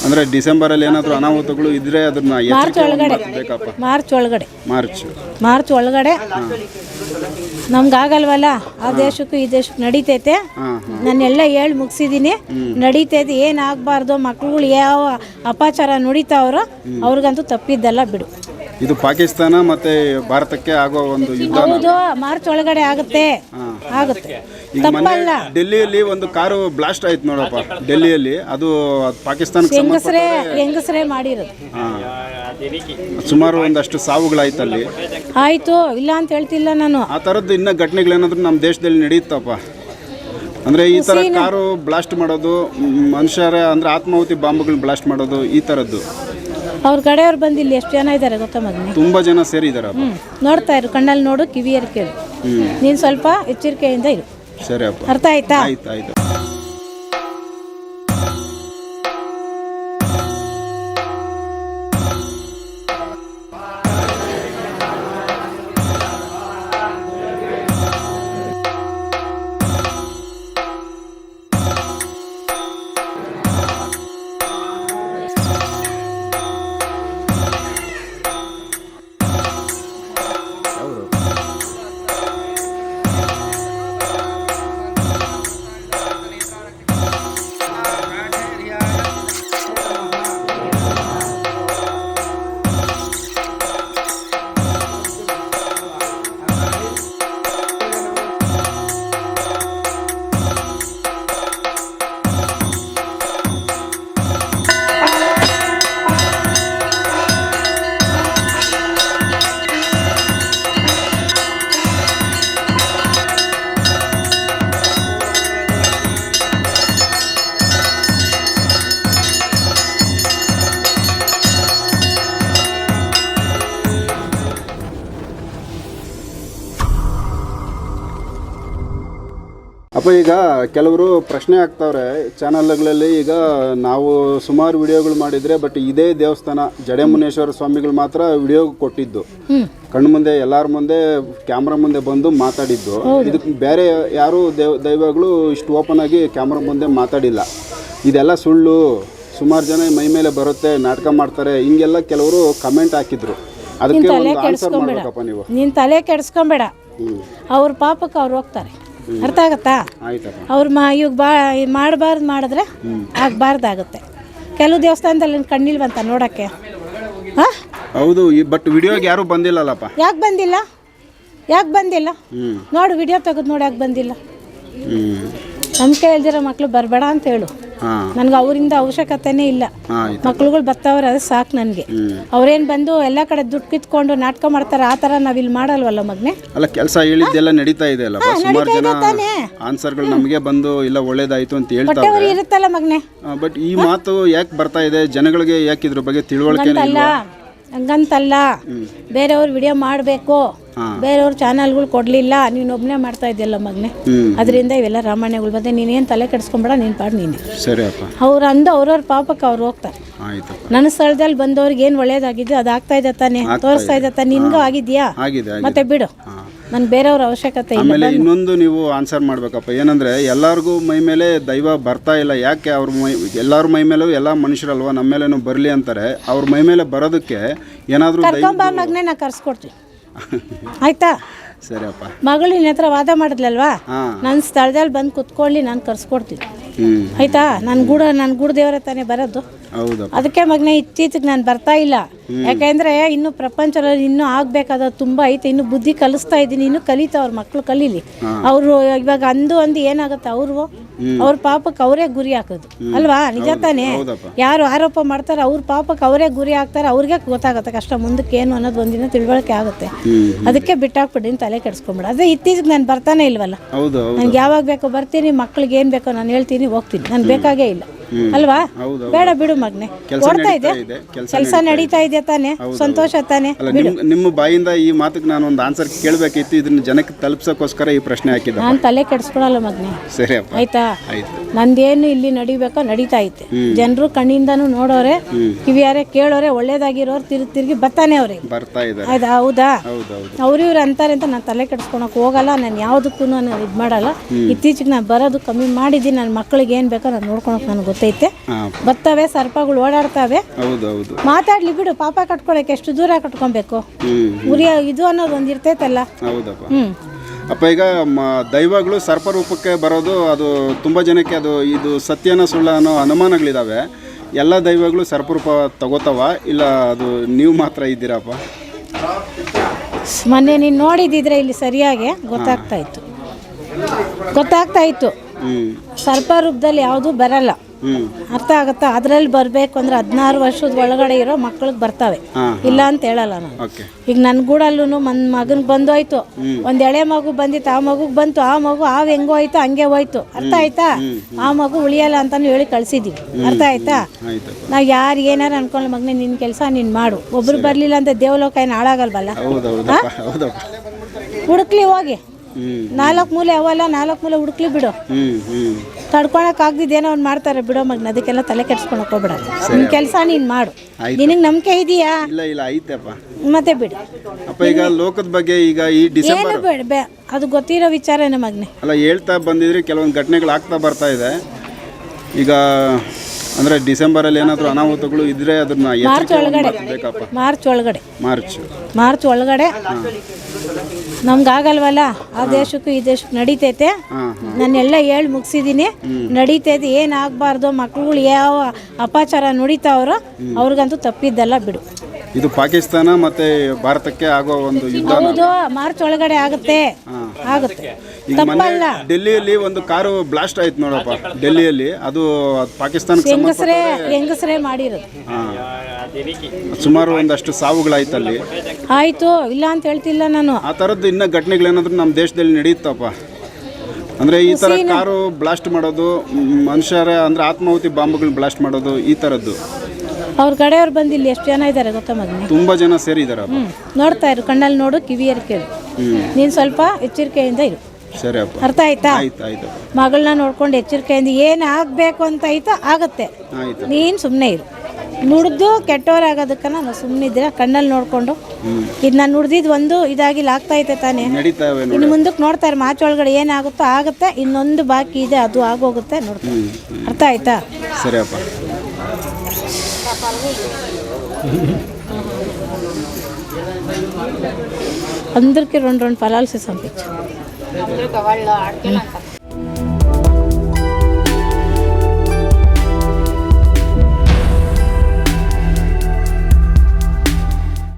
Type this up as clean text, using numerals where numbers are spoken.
ಅಂದರೆ ಡಿಸೆಂಬರಲ್ಲಿ ಏನಾದರೂ ಅನಾಹುತಗಳು ಇದ್ದರೆ ಅದನ್ನ ಮಾರ್ಚ್ ಒಳಗಡೆ ನಮ್ಗಾಗಲ್ವಲ್ಲ. ಆ ದೇಶಕ್ಕೂ ಈ ದೇಶಕ್ಕೆ ನಡೀತೈತೆ. ನಾನೆಲ್ಲ ಹೇಳಿ ಮುಗಿಸಿದ್ದೀನಿ, ನಡೀತೈತೆ. ಏನಾಗಬಾರ್ದು, ಮಕ್ಳುಗಳು ಯಾವ ಅಪಾಚಾರ ನುಡಿತಾವ್ರೋ ಅವ್ರಿಗಂತೂ ತಪ್ಪಿದ್ದಲ್ಲ ಬಿಡು. ಇದು ಪಾಕಿಸ್ತಾನ ಮತ್ತೆ ಭಾರತಕ್ಕೆ ಆಗೋ ಒಂದು ಯುದ್ಧ. ಹೌದು, ಮಾರ್ಚ್ ಒಳಗಡೆ ಆಗುತ್ತೆ. ಈಗ ಮೊನ್ನೆ ಡೆಲ್ಲಿಯಲ್ಲಿ ಒಂದು ಕಾರು ಬ್ಲಾಸ್ಟ್ ಆಯ್ತು ನೋಡಪ್ಪ, ಡೆಲ್ಲಿಯಲ್ಲಿ. ಅದು ಪಾಕಿಸ್ತಾನಕ್ಕೆ ಹೆಂಗಸರೇ ಮಾಡಿರೋದು. ಸುಮಾರು ಒಂದಷ್ಟು ಸಾವುಗಳಾಯ್ತಲ್ಲಿ. ಆಯ್ತು, ಇಲ್ಲ ಅಂತ ಹೇಳ್ತಿಲ್ಲ ನಾನು. ಆ ಥರದ್ದು ಇನ್ನೂ ಘಟನೆಗಳೇನಾದ್ರೂ ನಮ್ಮ ದೇಶದಲ್ಲಿ ನಡೆಯುತ್ತಪ್ಪ. ಅಂದರೆ ಈ ಥರ ಕಾರು ಬ್ಲಾಸ್ಟ್ ಮಾಡೋದು, ಮನುಷ್ಯರ ಅಂದರೆ ಆತ್ಮಾಹುತಿ ಬಾಂಬ್ಗಳನ್ನ ಬ್ಲಾಸ್ಟ್ ಮಾಡೋದು, ಈ ಥರದ್ದು. ಅವ್ರ ಕಡೆಯವ್ರು ಬಂದು ಇಲ್ಲಿ ಎಷ್ಟು ಜನ ಇದ್ದಾರೆ ಗೊತ್ತಾ ಮಗನೇ? ತುಂಬ ಜನ ಸೇರಿದ್ದಾರೆ. ನೋಡ್ತಾ ಇರು, ಕಣ್ಣಲ್ಲಿ ನೋಡು, ಕಿವಿಯಲ್ಲಿ ಕೇಳು. ನೀನು ಸ್ವಲ್ಪ ಎಚ್ಚರಿಕೆಯಿಂದ ಇರು. ಸರಿ ಅಪ್ಪ, ಅರ್ಥ ಆಯ್ತಾ? ಆಯ್ತು. ಅಪ್ಪ, ಈಗ ಕೆಲವರು ಪ್ರಶ್ನೆ ಆಗ್ತಾವ್ರೆ ಚಾನಲ್ಗಳಲ್ಲಿ. ಈಗ ನಾವು ಸುಮಾರು ವಿಡಿಯೋಗಳು ಮಾಡಿದರೆ, ಬಟ್ ಇದೇ ದೇವಸ್ಥಾನ ಜಡೆಮುನೇಶ್ವರ ಸ್ವಾಮಿಗಳು ಮಾತ್ರ ವಿಡಿಯೋ ಕೊಟ್ಟಿದ್ದು, ಕಣ್ಣು ಮುಂದೆ ಎಲ್ಲರ ಮುಂದೆ ಕ್ಯಾಮ್ರಾ ಮುಂದೆ ಬಂದು ಮಾತಾಡಿದ್ದು. ಇದಕ್ಕೆ ಬೇರೆ ಯಾರು ದೈವಗಳು ಇಷ್ಟು ಓಪನ್ ಆಗಿ ಕ್ಯಾಮ್ರಾ ಮುಂದೆ ಮಾತಾಡಿಲ್ಲ. ಇದೆಲ್ಲ ಸುಳ್ಳು, ಸುಮಾರು ಜನ ಮೈ ಮೇಲೆ ಬರುತ್ತೆ, ನಾಟಕ ಮಾಡ್ತಾರೆ, ಹಿಂಗೆಲ್ಲ ಕೆಲವರು ಕಮೆಂಟ್ ಹಾಕಿದ್ರು. ಅದಕ್ಕೆ ಒಂದು ಆನ್ಸರ್ ಮಾಡಬೇಕಪ್ಪ ನೀವು. ನೀನು ತಲೆ ಕೆಡಿಸ್ಕೊಂಬೇಡ, ಅವ್ರ ಪಾಪಕ್ಕೆ ಅವ್ರು ಹೋಗ್ತಾರೆ. ಅರ್ಥ ಆಗತ್ತಾ? ಅವ್ರು ಇವಾಗ ಮಾಡಬಾರ್ದು, ಮಾಡಿದ್ರೆ ಆಗಬಾರ್ದಾಗುತ್ತೆ. ಕೆಲವು ದೇವಸ್ಥಾನದಲ್ಲಿ ಕಣ್ಣಿಲ್ವಂತ ನೋಡೋಕ್ಕೆ. ಹೌದು, ಬಟ್ ವಿಡಿಯೋಗೆ ಯಾರು ಬಂದಿಲ್ಲಲ್ಲಪ್ಪ. ಯಾಕೆ ಬಂದಿಲ್ಲ ನೋಡು, ವಿಡಿಯೋ ತೆಗೆದು ನೋಡಿ. ಯಾಕೆ ಬಂದಿಲ್ಲ? ನಂಬಿಕೆ ಇಲ್ದಿರೋ ಮಕ್ಳು ಬರಬೇಡ ಅಂತ ಹೇಳು. ನನಗೆ ಅವರಿಂದ ಅವಶ್ಯಕತೆನೇ ಇಲ್ಲ. ಮಕ್ಳುಗಳು ಬರ್ತಾವ್ರೆ, ಅದು ಸಾಕು ನನಗೆ. ಅವ್ರೇನು ಬಂದು ಎಲ್ಲ ಕಡೆ ದುಡ್ಡು ಕಿತ್ಕೊಂಡು ನಾಟಕ ಮಾಡ್ತಾರೆ, ಆ ಥರ ನಾವಿಲ್ಲಿ ಮಾಡಲ್ವಲ್ಲ ಮಗನೆ. ಅಲ್ಲ, ಕೆಲಸ ಹೇಳಿದ್ದೆಲ್ಲ ನಡೀತಾ ಇದೆ ಅಲ್ಲ. ಸುಮಾರು ಜನ ಆನ್ಸರ್ಗಳು ನಮಗೆ ಬಂದು ಇಲ್ಲ ಒಳ್ಳೇದಾಯ್ತು ಅಂತ ಹೇಳ್ತಾರೆ ಇರುತ್ತಲ್ಲ ಮಗನೆ. ಬಟ್ ಈ ಮಾತು ಯಾಕೆ ಬರ್ತಾ ಇದೆ ಜನಗಳಿಗೆ? ಯಾಕೆ ಇದ್ರ ಬಗ್ಗೆ ತಿಳುವಳಿಕೆ ಇಲ್ಲ? ಹಂಗಂತಲ್ಲ, ಬೇರೆಯವ್ರು ವಿಡಿಯೋ ಮಾಡಬೇಕು, ಬೇರೆಯವ್ರ ಚಾನಲ್ಗಳು ಕೊಡಲಿಲ್ಲ, ನೀನು ಒಬ್ಬನೇ ಮಾಡ್ತಾ ಇದೆಯಲ್ಲ ಮಗನೆ. ಅದರಿಂದ ಇವೆಲ್ಲ ರಾಮಾಯಣಗಳು ಬಂದೆ. ನೀನೇನು ತಲೆ ಕೆಡಿಸ್ಕೊಂಬೇಡ, ನೀನು ಪಾಡು ನೀನು. ಸರಿ ಅಪ್ಪ. ಅವ್ರು ಅವ್ರವ್ರ ಪಾಪಕ್ಕೆ ಅವ್ರು ಹೋಗ್ತಾರೆ. ನನ್ನ ಸ್ಥಳದಲ್ಲಿ ಬಂದವ್ರಿಗೆ ಏನು ಒಳ್ಳೇದಾಗಿದ್ದು ಅದು ಆಗ್ತಾ ಇದೆ ತಾನೆ, ತೋರಿಸ್ತಾ ಇದೆ ತಾನೆ. ನಿನ್ಗೂ ಆಗಿದ್ಯಾ? ಮತ್ತೆ ಬಿಡು, ನನ್ಗೆ ಬೇರೆಯವ್ರ ಅವಶ್ಯಕತೆ ಇಲ್ಲ. ಆಮೇಲೆ ಇನ್ನೊಂದು ನೀವು ಆನ್ಸರ್ ಮಾಡ್ಬೇಕಪ್ಪ, ಏನಂದ್ರೆ ಎಲ್ಲರಿಗೂ ಮೈ ಮೇಲೆ ದೈವ ಬರ್ತಾ ಇಲ್ಲ. ಯಾಕೆ ಅವ್ರ ಎಲ್ಲರ ಮೈ ಮೇಲೂ ಎಲ್ಲ ಮನುಷ್ಯರಲ್ವಾ, ನಮ್ಮ ಮೇಲೇನು ಬರಲಿ ಅಂತಾರೆ. ಅವ್ರ ಮೈ ಮೇಲೆ ಬರೋದಕ್ಕೆ ಏನಾದರೂ ಕರ್ಕೊಂಬ ಮಗನೇ, ನಾ ಕರ್ಸ್ಕೊಡ್ತೀನಿ. ಆಯ್ತಾ? ಸರಿಯಪ್ಪ. ಮಗಳು ನಿನ್ನ ಹತ್ರ ವಾದ ಮಾಡಿದ್ಲಲ್ವಾ, ನನ್ನ ಸ್ಥಳದಲ್ಲಿ ಬಂದು ಕುತ್ಕೊಳ್ಳಿ, ನಾನು ಕರ್ಸ್ಕೊಡ್ತೀನಿ. ಆಯ್ತಾ? ನನ್ನ ಗೂಡು ದೇವರ ತಾನೇ ಬರೋದು. ಅದಕ್ಕೆ ಮಗನೇ ಇತ್ತೀಚೆಗೆ ನಾನು ಬರ್ತಾ ಇಲ್ಲ. ಯಾಕೆಂದ್ರೆ ಇನ್ನು ಪ್ರಪಂಚದಲ್ಲಿ ಇನ್ನೂ ಆಗ್ಬೇಕಾದ ತುಂಬಾ ಐತೆ. ಇನ್ನು ಬುದ್ಧಿ ಕಲಿಸ್ತಾ ಇದ್ದೀನಿ, ಇನ್ನು ಕಲಿತಾವ್ರ ಮಕ್ಳು ಕಲೀಲಿ. ಅವರು ಇವಾಗ ಅಂದು ಏನಾಗುತ್ತೆ, ಅವ್ರ ಪಾಪಕ್ಕೆ ಅವರೇ ಗುರಿ ಹಾಕೋದು ಅಲ್ವಾ? ನಿಜ ತಾನೇ? ಯಾರು ಆರೋಪ ಮಾಡ್ತಾರೆ ಅವ್ರ ಪಾಪಕ್ಕೆ ಅವರೇ ಗುರಿ ಹಾಕ್ತಾರೆ. ಅವ್ರಿಗೆ ಗೊತ್ತಾಗುತ್ತೆ ಕಷ್ಟ ಮುಂದಕ್ಕೆ ಏನು ಅನ್ನೋದು ಒಂದಿನ ತಿಳುವಳಿಕೆ ಆಗುತ್ತೆ. ಅದಕ್ಕೆ ಬಿಟ್ಟಾಕ್ಬಿಟ್ಟು ತಲೆ ಕೆಡಿಸ್ಕೊಂಬಿಡ. ಅದೇ ಇತ್ತೀಚೆಗೆ ನಾನು ಬರ್ತಾನೆ ಇಲ್ವಲ್ಲ. ನನ್ಗೆ ಯಾವಾಗ ಬೇಕೋ ಬರ್ತೀನಿ, ಮಕ್ಳಿಗೆ ಏನು ಬೇಕೋ ನಾನು ಹೇಳ್ತೀನಿ, ಹೋಗ್ತೀನಿ. ನನ್ ಬೇಕಾಗೇ ಇಲ್ಲ ಅಲ್ವಾ? ಬೇಡ ಬಿಡು ಮಗ್ನೆ, ಓಡ್ತಾ ಇದೆ ಕೆಲಸ ನಡೀತಾ ಇದೆ ತಾನೆ, ಸಂತೋಷ ತಾನೆ. ನಿಮ್ಮ ಬಾಯಿಂದ ಈ ಮಾತಕ್ಕೆ ನಾನು ಒಂದು ಆನ್ಸರ್ ಕೇಳಬೇಕಿತ್ತು, ಇದನ್ನ ಜನಕ್ಕೆ ತಲುಪಿಸೋಕ್ಕೋಸ್ಕರ ಈ ಪ್ರಶ್ನೆ ಹಾಕಿದ್ದೆ. ನಾನು ತಲೆ ಕೆಡಿಸ್ಕೊಳಲ್ಲ ಮಗ್ನೆ. ಸರಿ ಆಯ್ತಾ? ಆಯ್ತು. ನಂದೇನು ಇಲ್ಲಿ ನಡಿಬೇಕೋ ನಡೀತಾ ಐತೆ. ಜನರು ಕಣ್ಣಿಂದನೂ ನೋಡೋರೆ, ಕಿವಿಯಾರೆ ಕೇಳೋರೆ, ಒಳ್ಳೇದಾಗಿರೋರು ತಿರುಗಿ ಬರ್ತಾನೆ ಅವ್ರಿಗೆ. ಬರ್ತಾ ಇದ್ದಾರೆ. ಆಯ್ತು, ಹೌದಾ? ಹೌದೌದು. ಅವ್ರು ಇವ್ರು ಅಂತಾರೆ ಅಂತ ನಾನು ತಲೆ ಕೆಡಿಸ್ಕೊಳಕ್ ಹೋಗಲ್ಲ. ನಾನು ಯಾವುದಕ್ಕೂ ನಾನು ಇದು ಮಾಡಲ್ಲ. ಇತ್ತೀಚೆಗೆ ನಾನು ಬರೋದು ಕಮ್ಮಿ ಮಾಡಿದ್ದೀನಿ. ನನ್ನ ಮಕ್ಕಳಿಗೆ ಏನು ಬೇಕೋ ನಾನು ನೋಡ್ಕೊಳಕ್ ನನಗೆ ಗೊತ್ತೈತೆ. ಬರ್ತವೆ ಸರ್ಪಗಳು ಓಡಾಡ್ತವೆ. ಹೌದೌದು. ಮಾತಾಡ್ಲಿ ಬಿಡು, ಪಾಪ ಕಟ್ಕೊಳಕ್ಕೆ ಎಷ್ಟು ದೂರ ಕಟ್ಕೊಬೇಕು. ಉರಿ ಇದು ಅನ್ನೋದು ಒಂದು ಇರ್ತೈತಲ್ಲ. ಹೌದಪ್ಪ. ಅಪ್ಪ ಈಗ ದೈವಗಳು ಸರ್ಪರೂಪಕ್ಕೆ ಬರೋದು ಅದು ತುಂಬ ಜನಕ್ಕೆ ಅದು ಇದು ಸತ್ಯನ ಸುಳ್ಳ ಅನ್ನೋ ಅನುಮಾನಗಳಿದ್ದಾವೆ. ಎಲ್ಲ ದೈವಗಳು ಸರ್ಪರೂಪ ತಗೋತಾವ ಇಲ್ಲ ಅದು ನೀವು ಮಾತ್ರ ಇದ್ದೀರಪ್ಪ? ಮೊನ್ನೆ ನೀನು ನೋಡಿದ್ದಿದ್ರೆ ಇಲ್ಲಿ ಸರಿಯಾಗಿ ಗೊತ್ತಾಗ್ತಾ ಇತ್ತು. ಸರ್ಪ ರೂಪದಲ್ಲಿ ಯಾವುದು ಬರಲ್ಲ. ಅರ್ಥ ಆಗುತ್ತಾ? ಅದರಲ್ಲಿ ಬರಬೇಕು ಅಂದ್ರೆ 16 ವರ್ಷದ ಒಳಗಡೆ ಇರೋ ಮಕ್ಳಿಗೆ ಬರ್ತವೆ, ಇಲ್ಲ ಅಂತ ಹೇಳಲ್ಲ ನಾನು. ಈಗ ನನ್ನ ಗೂಡಲ್ಲೂ ಮಗನಿಗೆ ಬಂದೋಯ್ತು, ಒಂದು ಎಳೆ ಮಗು ಬಂದಿತ್ತು, ಆ ಮಗುಗೆ ಬಂತು, ಆ ಮಗು ಹೆಂಗೋ ಹೋಯ್ತು ಹಂಗೆ ಹೋಯ್ತು. ಅರ್ಥ ಆಯ್ತಾ? ಆ ಮಗು ಉಳಿಯಲ್ಲ ಅಂತಾನು ಹೇಳಿ ಕಳ್ಸಿದೀವಿ. ಅರ್ಥ ಆಯ್ತಾ? ನಾವು ಯಾರು ಏನಾರು ಅನ್ಕೊಳ್ಳೋ ಮಗನೇ ನಿನ್ನ ಕೆಲಸ ನೀನು ಮಾಡು. ಒಬ್ರು ಬರಲಿಲ್ಲ ಅಂತ ದೇವಲೋಕ ಏನು ಹಾಳಾಗಲ್ವಲ್ಲ. ಹುಡುಕ್ಲಿ ಹೋಗಿ, 4 ಮೂಲೆ ಅವಲ್ಲ, 4 ಮೂಲೆ ಹುಡುಕ್ಲಿ ಬಿಡು. ತಡ್ಕೊಳಕ್ ಆಗ್ದಿದ್ದೇನೋ ಅವ್ನು ಮಾಡ್ತಾರೆ ಬಿಡೋ ಮಗನ, ಅದಕ್ಕೆಲ್ಲ ತಲೆ ಕೆಡ್ಸ್ಕೊಳಕ್ ಹೋಗ್ಬೇಡ. ನಿನ್ ಕೆಲಸ ನೀನ್ ಮಾಡು. ನಿನಗೆ ನಂಬಿಕೆ ಇದೆಯಾ? ಇಲ್ಲ ಐತೆಪ್ಪ. ಮತ್ತೆ ಬಿಡು. ಅಪ್ಪ ಈಗ ಲೋಕದ ಬಗ್ಗೆ ಈಗ ಈ ಡಿಸೆಂಬರ್ ಏನು ಬೇಡ, ಅದು ಗೊತ್ತಿರೋ ವಿಚಾರನೇ ಮಗನೆ. ಅಲ್ಲ ಹೇಳ್ತಾ ಬಂದಿದ್ರೆ ಕೆಲವೊಂದು ಘಟನೆಗಳು ಆಗ್ತಾ ಬರ್ತಾ ಇದೆ. ಈಗ ಅಂದ್ರೆ ಡಿಸೆಂಬರಲ್ಲಿ ಏನಾದರೂ ಅನಾಹುತಗಳು ಇದ್ರೆ ಅದನ್ನ ಮಾರ್ಚ್ ಒಳಗಡೆ ನಮ್ಗಾಗಲ್ವಲ್ಲ. ಆ ದೇಶಕ್ಕೂ ಈ ದೇಶಕ್ಕೆ ನಡೀತೈತೆ. ನಾನೆಲ್ಲ ಹೇಳಿ ಮುಗಿಸಿದ್ದೀನಿ. ನಡೀತೈತೆ, ಏನಾಗಬಾರ್ದು. ಮಕ್ಳುಗಳು ಯಾವ ಅಪಾಚಾರ ನುಡಿತಾವ್ರೋ ಅವ್ರಿಗಂತೂ ತಪ್ಪಿದ್ದಲ್ಲ ಬಿಡು. ಇದು ಪಾಕಿಸ್ತಾನ ಮತ್ತೆ ಭಾರತಕ್ಕೆ ಆಗೋ ಒಂದು ಯುದ್ಧ. ಹೌದು, ಮಾರ್ಚ್ ಒಳಗಡೆ ಆಗುತ್ತೆ. ತಪ್ಪಲ್ಲ. ಡೆಲ್ಲಿಯಲ್ಲಿ ಒಂದು ಕಾರು ಬ್ಲಾಸ್ಟ್ ಆಯ್ತು ನೋಡಪ್ಪ. ಡೆಲ್ಲಿಯಲ್ಲಿ ಅದು ಪಾಕಿಸ್ತಾನಕ್ಕೆ ಹೆಂಗಸರೇ ಮಾಡಿರೋದು. ಸುಮಾರು ಒಂದಷ್ಟು ಸಾವುಗಳಾಯ್ತು ಅಲ್ಲಿ. ಆಯ್ತು, ಇಲ್ಲ ಅಂತ ಹೇಳ್ತಿಲ್ಲ ನಾನು. ಆ ಥರದ್ದು ಇನ್ನೂ ಘಟನೆಗಳೇನಾದ್ರೂ ನಮ್ಮ ದೇಶದಲ್ಲಿ ನಡೀತಪ್ಪ. ಅಂದರೆ ಈ ಥರ ಕಾರು ಬ್ಲಾಸ್ಟ್ ಮಾಡೋದು, ಮನುಷ್ಯರ ಅಂದರೆ ಆತ್ಮಾಹುತಿ ಬಾಂಬ್ಗಳು ಬ್ಲಾಸ್ಟ್ ಮಾಡೋದು, ಈ ಥರದ್ದು. ಅವ್ರ ಕಡೆಯವ್ರು ಬಂದು ಇಲ್ಲಿ ಎಷ್ಟು ಜನ ಇದ್ದಾರೆ ಗೊತ್ತಾ ಮಗನೇ? ತುಂಬ ಜನ ಸೇರಿದ್ದಾರೆ. ನೋಡ್ತಾ ಇರು, ಕಣ್ಣಲ್ಲಿ ನೋಡು, ಕಿವಿಯಲ್ಲಿ ಕೇಳು. ನೀನು ಸ್ವಲ್ಪ ಎಚ್ಚರಿಕೆಯಿಂದ ಇರು. ಸರಿ ಅಪ್ಪ. ಅರ್ಥ ಆಯ್ತಾ? ಮಗಳನ್ನ ನೋಡ್ಕೊಂಡು ಎಚ್ಚರಿಕೆಯಿಂದ ಏನು ಆಗಬೇಕು ಅಂತ ಆಯ್ತಾ ಆಗುತ್ತೆ. ನೀನು ಸುಮ್ಮನೆ ಇರು. ನುಡ್ದು ಕೆಟ್ಟವರಾಗೋದಕ್ಕೆ ನಾನು ಸುಮ್ಮನೆ ಇದ್ದೀರಾ? ಕಣ್ಣಲ್ಲಿ ನೋಡಿಕೊಂಡು ಇದು ನಾನು ನುಡ್ದಿದ್ದು ಒಂದು ಇದಾಗಿಲ್ಲ, ಆಗ್ತಾ ಐತೆ ತಾನೇ. ಇನ್ನು ಮುಂದಕ್ಕೆ ನೋಡ್ತಾ ಇರು. ಮಾರ್ಚ್ ಒಳಗಡೆ ಏನಾಗುತ್ತೋ ಆಗುತ್ತೆ. ಇನ್ನೊಂದು ಬಾಕಿ ಇದೆ, ಅದು ಆಗೋಗುತ್ತೆ. ನೋಡ್ತಾ ಅರ್ಥ ಆಯ್ತಾ? ಸರಿ ಅಪ್ಪ. అందరికీ 2 పలాల్సి పంపించు.